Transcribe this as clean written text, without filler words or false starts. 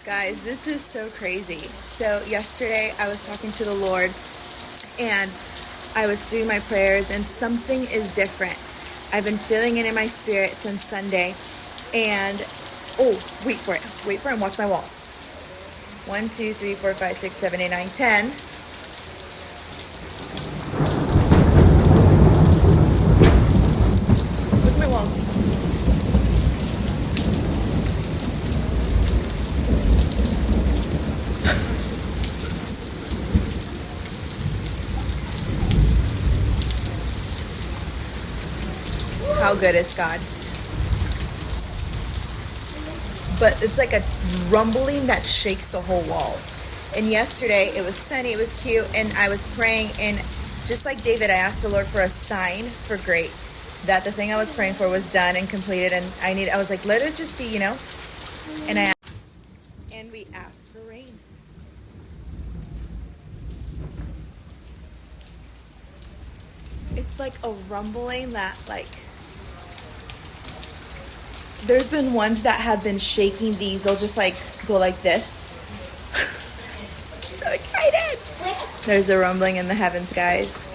Guys, this is so crazy. So yesterday I was talking to the Lord and I was doing my prayers and something is different. I've been feeling it in my spirit since Sunday. And, oh, wait for it and watch my walls. 1, 2, 3, 4, 5, 6, 7, 8, 9, 10. Look at my walls. How good is God? But it's like a rumbling that shakes the whole walls. And yesterday it was sunny, it was cute, and I was praying, and just like David, I asked the Lord for a sign for great, that the thing I was praying for was done and completed, and I was like, let it just be, and we asked for rain. It's like a rumbling that, like, there's been ones that have been shaking these. They'll just like go like this. So excited. There's the rumbling in the heavens, guys.